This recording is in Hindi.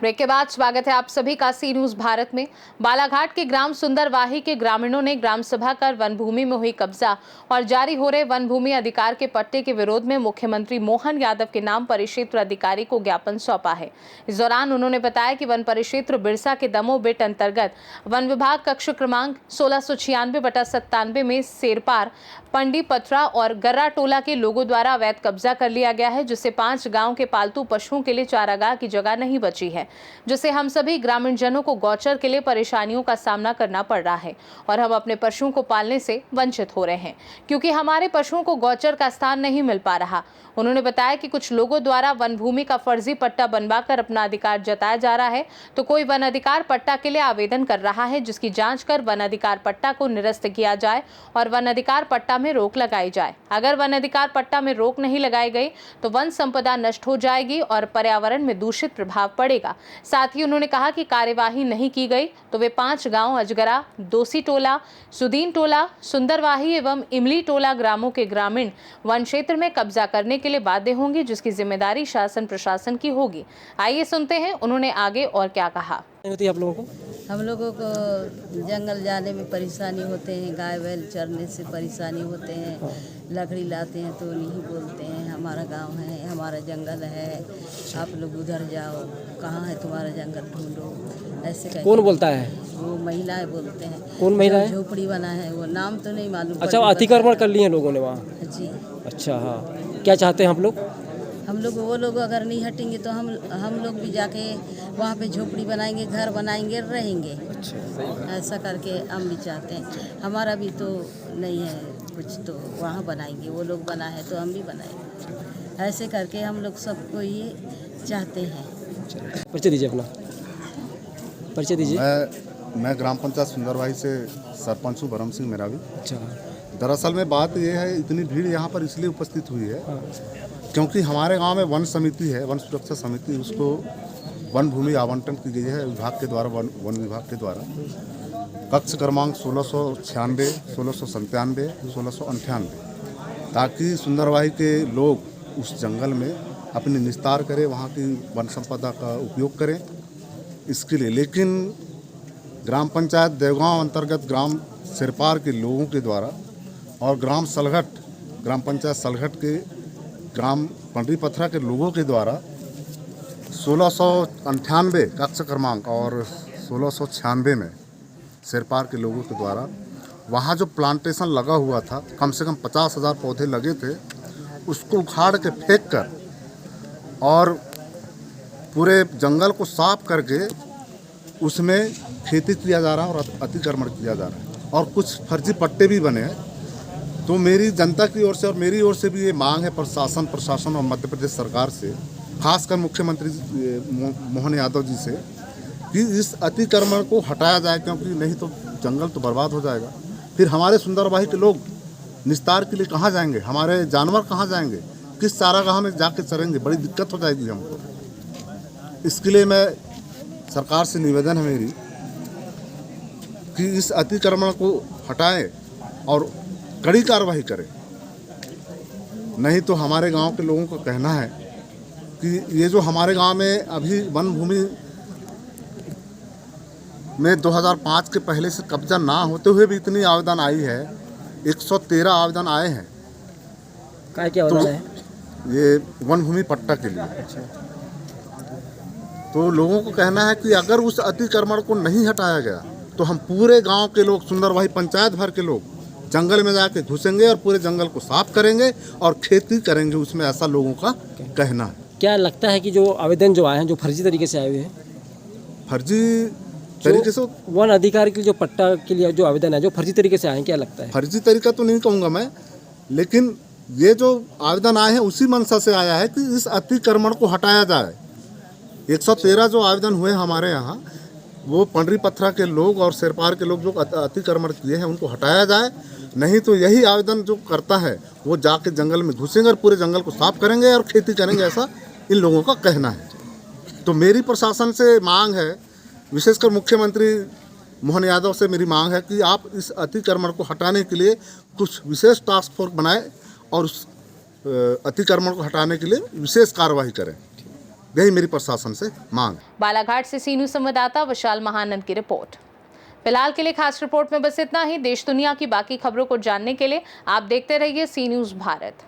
ब्रेक के बाद स्वागत है आप सभी का सी न्यूज भारत में। बालाघाट के ग्राम सुंदरवाही के ग्रामीणों ने ग्राम सभा कर वन भूमि में हुई कब्जा और जारी हो रहे वन भूमि अधिकार के पट्टे के विरोध में मुख्यमंत्री मोहन यादव के नाम परिक्षेत्र अधिकारी को ज्ञापन सौंपा है। इस दौरान उन्होंने बताया कि वन परिक्षेत्र बिरसा के दमो बिट अंतर्गत वन विभाग कक्ष क्रमांक 1696/97 में सेरपार, पंडी पथरा और गर्रा टोला के लोगों द्वारा अवैध कब्जा कर लिया गया है, जिससे 5 गांव के पालतू पशुओं के लिए चारागाह की जगह नहीं बची है, जिससे हम सभी ग्रामीण जनों को गौचर के लिए परेशानियों का सामना करना पड़ रहा है और हम अपने पशुओं को पालने से वंचित हो रहे हैं क्योंकि हमारे पशुओं को गौचर का स्थान नहीं मिल पा रहा। उन्होंने बताया कि कुछ लोगों द्वारा वन भूमि का फर्जी पट्टा बनवाकर अपना अधिकार जताया जा रहा है, तो कोई वन अधिकार पट्टा के लिए आवेदन कर रहा है, जिसकी जांच कर वन अधिकार पट्टा को निरस्त किया जाए और वन अधिकार पट्टा में रोक लगाई जाए। अगर वन अधिकार पट्टा में रोक नहीं लगाई गई तो वन संपदा नष्ट हो जाएगी और पर्यावरण में दूषित प्रभाव पड़ेगा। साथ ही उन्होंने कहा कि कार्यवाही नहीं की गई तो वे 5 गांव अजगरा, दोसी टोला, सुदीन टोला, सुंदरवाही एवं इमली टोला ग्रामों के ग्रामीण वन क्षेत्र में कब्जा करने के लिए बाध्य होंगे, जिसकी जिम्मेदारी शासन प्रशासन की होगी। आइए सुनते हैं उन्होंने आगे और क्या कहा। आप लोगों को हम लोगों को जंगल जाने में परेशानी होते हैं, गाय बैल चरने से परेशानी होते हैं, लकड़ी लाते हैं तो नहीं बोलते हैं हमारा गांव है, हमारा जंगल है, आप लोग उधर जाओ, कहाँ है तुम्हारा जंगल, ढूंढो। ऐसे कहते कौन बोलता है? वो महिलाएं बोलते हैं। कौन महिला है? झोपड़ी बना है, वो नाम तो नहीं मालूम। अच्छा, अतिक्रमण कर लिए हैं लोगों ने वहाँ? जी। अच्छा, हाँ, क्या चाहते हैं हम लोग वो लोग अगर नहीं हटेंगे तो हम लोग भी जाके वहाँ पे झोपड़ी बनाएंगे, घर बनाएंगे, रहेंगे। अच्छा, ऐसा करके हम भी चाहते हैं। हमारा भी तो नहीं है कुछ, तो वहाँ बनाएंगे, वो लोग बना है तो हम भी बनाएंगे। ऐसे करके हम लोग सबको ये चाहते हैं। परिचय दीजिए अपना, परिचय दीजिए। मैं ग्राम पंचायत सुंदरवाही से सरपंच हूँ, बरम सिंह मेरा भी। अच्छा, दरअसल में बात ये है, इतनी भीड़ यहाँ पर इसलिए उपस्थित हुई है क्योंकि हमारे गांव में वन समिति है, वन सुरक्षा समिति, उसको वन भूमि आवंटन की गई है विभाग के द्वारा, वन विभाग के द्वारा। कक्ष क्रमांक 1696, 1697, 1698, ताकि सुंदरवाही के लोग उस जंगल में अपनी निस्तार करें, वहाँ की वन संपदा का उपयोग करें इसके लिए। लेकिन ग्राम पंचायत देवगांव अंतर्गत ग्राम सिरपार के लोगों के द्वारा और ग्राम सलघट, ग्राम पंचायत सलघट के ग्राम पंडी पथरा के लोगों के द्वारा 1698 कक्ष क्रमांक और 1696 में सिरपार के लोगों के द्वारा वहाँ जो प्लांटेशन लगा हुआ था, कम से कम 50,000 पौधे लगे थे, उसको उखाड़ के फेंक कर और पूरे जंगल को साफ करके उसमें खेती किया जा रहा है और अतिक्रमण किया जा रहा है और कुछ फर्जी पट्टे भी बने हैं। तो मेरी जनता की ओर से और मेरी ओर से भी ये मांग है प्रशासन और मध्य प्रदेश सरकार से, खासकर मुख्यमंत्री मोहन यादव जी से, कि इस अतिक्रमण को हटाया जाए, क्योंकि नहीं तो जंगल तो बर्बाद हो जाएगा। फिर हमारे सुंदरवाही के लोग निस्तार के लिए कहाँ जाएंगे, हमारे जानवर कहाँ जाएंगे, किस चारागाह में जाके चरेंगे, बड़ी दिक्कत हो जाएगी हमको। इसके लिए मैं सरकार से निवेदन है मेरी कि इस अतिक्रमण को हटाएं और कड़ी कार्रवाई करें, नहीं तो हमारे गांव के लोगों का कहना है कि ये जो हमारे गांव में अभी वन भूमि में 2005 के पहले से कब्जा ना होते हुए भी इतनी आवेदन आई है, 113 आवेदन आए हैं। क्या आवेदन है? ये वन भूमि पट्टा के लिए। अच्छा। तो लोगों को कहना है कि अगर उस अतिक्रमण को नहीं हटाया गया तो हम पूरे गांव के लोग, सुंदरवाही पंचायत भर के लोग जंगल में जाके घुसेंगे और पूरे जंगल को साफ करेंगे और खेती करेंगे उसमें, ऐसा लोगों का कहना है। क्या लगता है कि जो आवेदन जो आए हैं, जो फर्जी तरीके से आए हुए हैं, फर्जी तरीके से वन अधिकार के लिए जो पट्टा के लिए जो आवेदन है, जो फर्जी तरीके से आए हैं, क्या लगता है? फर्जी तरीका तो नहीं कहूँगा मैं, लेकिन ये जो आवेदन आए हैं उसी मंशा से आया है कि इस अतिक्रमण को हटाया जाए। 113 जो आवेदन हुए हमारे यहाँ, वो पंडरी पथरा के लोग और सिरपार के लोग जो अतिक्रमण किए हैं उनको हटाया जाए, नहीं तो यही आवेदन जो करता है वो जाके जंगल में घुसेंगे और पूरे जंगल को साफ करेंगे और खेती करेंगे, ऐसा इन लोगों का कहना है। तो मेरी प्रशासन से मांग है, विशेषकर मुख्यमंत्री मोहन यादव से मेरी मांग है कि आप इस अतिक्रमण को हटाने के लिए कुछ विशेष टास्क फोर्स बनाएं और उस अतिक्रमण को हटाने के लिए विशेष कार्रवाई करें। यही मेरी प्रशासन से मांग है। बालाघाट से सी न्यूज संवाददाता विशाल महानंद की रिपोर्ट। फिलहाल के लिए खास रिपोर्ट में बस इतना ही। देश दुनिया की बाकी खबरों को जानने के लिए आप देखते रहिए सी न्यूज भारत।